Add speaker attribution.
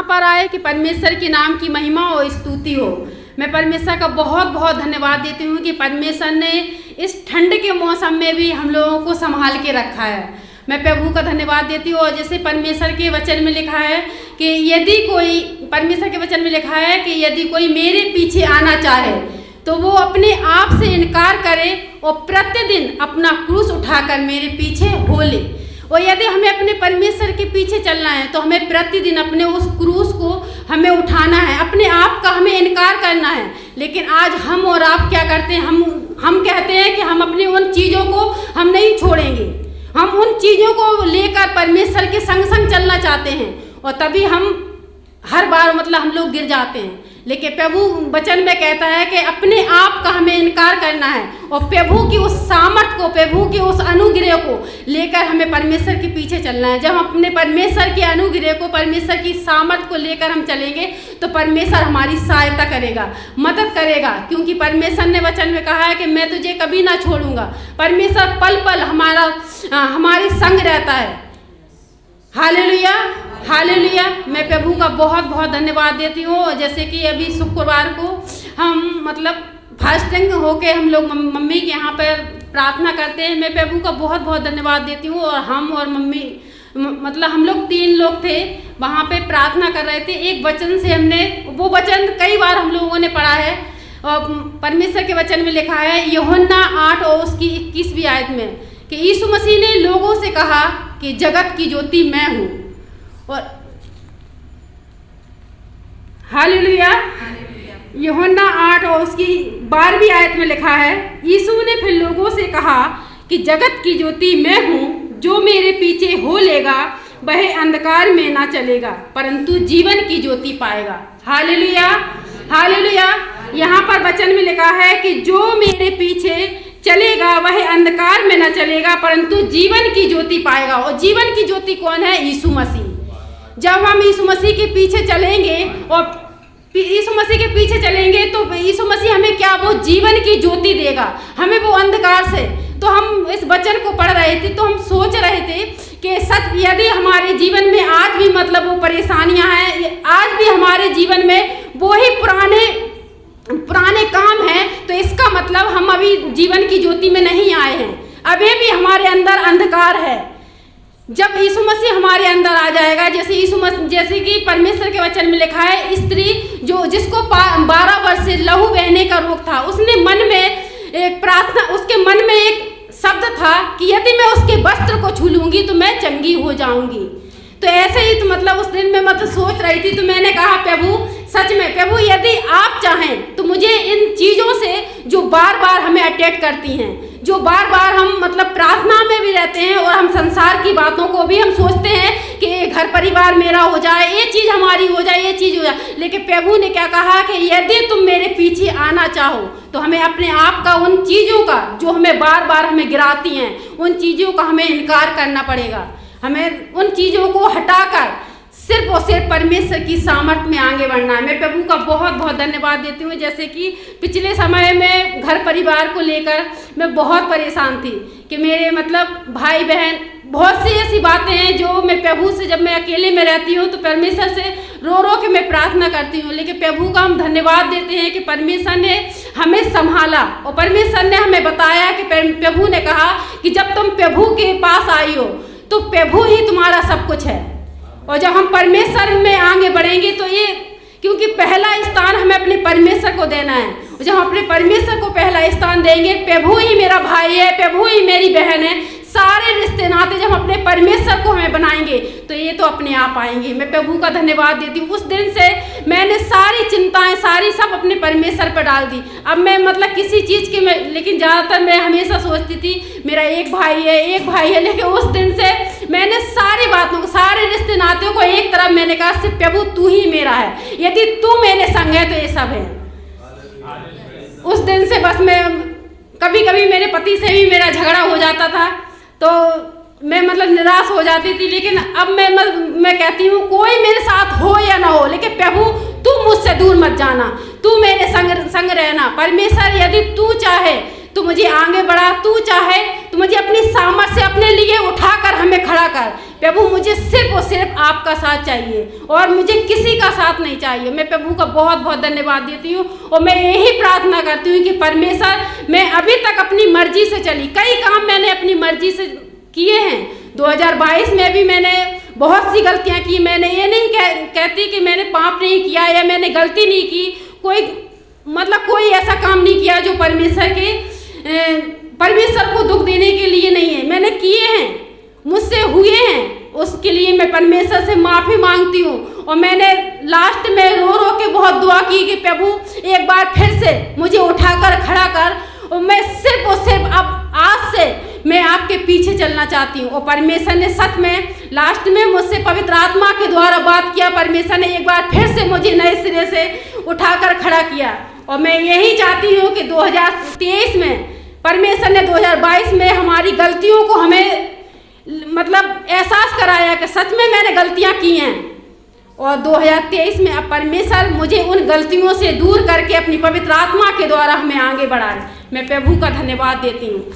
Speaker 1: यहाँ पर आए कि परमेश्वर के नाम की महिमा और स्तुति हो। मैं परमेश्वर का बहुत बहुत धन्यवाद देती हूँ कि परमेश्वर ने इस ठंड के मौसम में भी हम लोगों को संभाल के रखा है। मैं प्रभु का धन्यवाद देती हूँ। और जैसे परमेश्वर के वचन में लिखा है कि यदि कोई, परमेश्वर के वचन में लिखा है कि यदि कोई मेरे पीछे आना चाहे तो वो अपने आप से इनकार करे और प्रतिदिन अपना क्रूस उठाकर मेरे पीछे हो ले। और यदि हमें अपने परमेश्वर के पीछे चलना है तो हमें प्रतिदिन अपने उस क्रूस को हमें उठाना है, अपने आप का हमें इनकार करना है। लेकिन आज हम और आप क्या करते हैं, हम कहते हैं कि हम अपनी उन चीज़ों को हम नहीं छोड़ेंगे, हम उन चीज़ों को लेकर परमेश्वर के संग संग चलना चाहते हैं और तभी हम हर बार मतलब हम लोग गिर जाते हैं। लेकिन प्रभु वचन में कहता है कि अपने आप का हमें इनकार करना है और प्रभु की उस सामर्थ को, प्रभु के उस अनुग्रह को लेकर हमें परमेश्वर के पीछे चलना है। जब हम अपने परमेश्वर के अनुग्रह को, परमेश्वर की सामर्थ को लेकर हम चलेंगे तो परमेश्वर हमारी सहायता करेगा, मदद करेगा, क्योंकि परमेश्वर ने वचन में कहा है कि मैं तुझे कभी ना छोड़ूंगा। परमेश्वर पल पल हमारे संग रहता है। Hallelujah, hallelujah. मैं प्रभु का बहुत बहुत धन्यवाद देती हूँ। जैसे कि अभी शुक्रवार को हम मतलब फास्टिंग होके हम लोग मम्मी के यहाँ पर प्रार्थना करते हैं। मैं प्रभु का बहुत बहुत धन्यवाद देती हूँ। और हम और मम्मी मतलब हम लोग 3 लोग थे, वहाँ पे प्रार्थना कर रहे थे। एक वचन से हमने, वो वचन कई बार हम लोगों ने पढ़ा है और परमेश्वर के वचन में लिखा है यूहन्ना 8 और उसकी 21वीं आयत में कि यीशु मसीह ने लोगों से कहा कि जगत की ज्योति मैं हूँ। और हालेलुया, यूहन्ना 8 और उसकी 12वीं आयत में लिखा है, यीशु ने फिर लोगों से कहा कि जगत की ज्योति मैं हूँ, जो मेरे पीछे हो लेगा वह अंधकार में ना चलेगा परंतु जीवन की ज्योति पाएगा। Hallelujah, hallelujah. यहाँ पर वचन में लिखा है कि जो मेरे पीछे चलेगा वह अंधकार में न चलेगा परंतु जीवन की ज्योति पाएगा। और जीवन की ज्योति कौन है? यीशु मसीह। जब हम यीशु मसीह के पीछे चलेंगे और यीशु मसीह के पीछे चलेंगे तो यीशु मसीह हमें क्या, वो जीवन की ज्योति देगा हमें, वो अंधकार से। तो हम इस वचन को पढ़ रहे थे तो हम सोच रहे थे कि सच यदि हमारे जीवन में आज भी मतलब वो परेशानियां हैं, आज भी हमारे जीवन में वो ही पुराने काम हैं, तो इसका मतलब हम अभी जीवन की ज्योति में नहीं आए हैं, अभी भी हमारे अंदर अंधकार है। जब यीशु मसीह हमारे अंदर आ जाएगा, जैसे कि परमेश्वर के वचन में लिखा है, स्त्री जिसको 12 वर्ष से लहू बहने का रोग था, उसने मन में एक प्रार्थना, उसके मन में एक शब्द था कि यदि मैं उसके वस्त्र को छू लूंगी तो मैं चंगी हो जाऊंगी। तो ऐसे ही तो मतलब उस दिन मैं मतलब सोच रही थी, तो मैंने कहा प्रभु, सच में प्रभु यदि आप चाहें तो मुझे इन चीज़ों से जो बार बार हमें अटैक करती हैं, जो बार बार हम मतलब प्रार्थना में भी रहते हैं और हम संसार की बातों को भी हम सोचते हैं कि घर परिवार मेरा हो जाए, ये चीज़ हमारी हो जाए, ये चीज़ हो जाए, लेकिन प्रभु ने क्या कहा कि यदि तुम मेरे पीछे आना चाहो तो हमें अपने आप का, उन चीज़ों का जो हमें बार बार हमें गिराती हैं, उन चीज़ों का हमें इनकार करना पड़ेगा। हमें उन चीज़ों को हटाकर सिर्फ और सिर्फ परमेश्वर की सामर्थ में आगे बढ़ना है। मैं प्रभु का बहुत बहुत धन्यवाद देती हूँ। जैसे कि पिछले समय में घर परिवार को लेकर मैं बहुत परेशान थी कि मेरे मतलब भाई बहन, बहुत सी ऐसी बातें हैं जो मैं प्रभु से, जब मैं अकेले में रहती हूँ तो परमेश्वर से रो रो के मैं प्रार्थना करती हूँ। लेकिन प्रभु का हम धन्यवाद देते हैं कि परमेश्वर ने हमें संभाला और परमेश्वर ने हमें बताया कि प्रभु ने कहा कि जब तुम प्रभु के पास आई हो तो प्रभु ही तुम्हारा सब कुछ है। और जब हम परमेश्वर में आगे बढ़ेंगे तो ये, क्योंकि पहला स्थान हमें अपने परमेश्वर को देना है, और जब हम अपने परमेश्वर को पहला स्थान देंगे, प्रभु ही मेरा भाई है, प्रभु ही मेरी बहन है, सारे रिश्ते नाते जब अपने परमेश्वर को हमें बनाएंगे तो ये तो अपने आप आएंगे। मैं प्रभु का धन्यवाद देती हूँ। उस दिन से मैंने सारी चिंताएं सब अपने परमेश्वर पर डाल दी। अब मैं मतलब किसी चीज़ की लेकिन ज़्यादातर मैं हमेशा सोचती थी मेरा एक भाई है, लेकिन उस दिन से मैंने सारी बातों को, सारे रिश्ते नातों को एक तरफ मैंने कहा सिर्फ प्रभु तू ही मेरा है, यदि तू मेरे संग है तो ये सब है। उस दिन से बस मैं कभी कभी मेरे पति से भी मेरा झगड़ा हो जाता था तो मैं मतलब निराश हो जाती थी, लेकिन अब मैं कहती हूँ कोई मेरे साथ हो या ना हो, लेकिन प्रभु तू मुझसे दूर मत जाना, तू मेरे संग रहना। परमेश्वर यदि तू चाहे तो मुझे आगे बढ़ा, तू चाहे तो मुझे अपनी सामर्थ से अपने लिए उठाकर हमें खड़ा कर। प्रभु मुझे सिर्फ और सिर्फ आपका साथ चाहिए और मुझे किसी का साथ नहीं चाहिए। मैं प्रभु का बहुत बहुत धन्यवाद देती हूँ और मैं यही प्रार्थना करती हूँ कि परमेश्वर, मैं अभी तक अपनी मर्जी से चली, कई काम मैंने अपनी मर्जी से किए हैं। 2022 में भी मैंने बहुत सी गलतियाँ की। मैंने ये नहीं कहती कि मैंने पाप नहीं किया या मैंने गलती नहीं की, कोई ऐसा काम नहीं किया जो परमेश्वर को दुख देने के लिए नहीं है। मैंने किए हैं, मुझसे हुए हैं, उसके लिए मैं परमेश्वर से माफ़ी मांगती हूँ। और मैंने लास्ट में रो रो के बहुत दुआ की कि प्रभु एक बार फिर से मुझे उठाकर खड़ा कर, और मैं सिर्फ और सिर्फ अब आज से मैं आपके पीछे चलना चाहती हूँ। और परमेश्वर ने सच में लास्ट में मुझसे पवित्र आत्मा के द्वारा बात किया। परमेश्वर ने एक बार फिर से मुझे नए सिरे से उठाकर खड़ा किया। और मैं यही चाहती हूँ कि 2023 में परमेश्वर ने 2022 में हमारी गलतियों को हमें एहसास कराया कि सच में मैंने गलतियाँ की हैं। और 2023 में अब परमेश्वर मुझे उन गलतियों से दूर करके अपनी पवित्र आत्मा के द्वारा हमें आगे बढ़ाए। मैं प्रभु का धन्यवाद देती हूँ।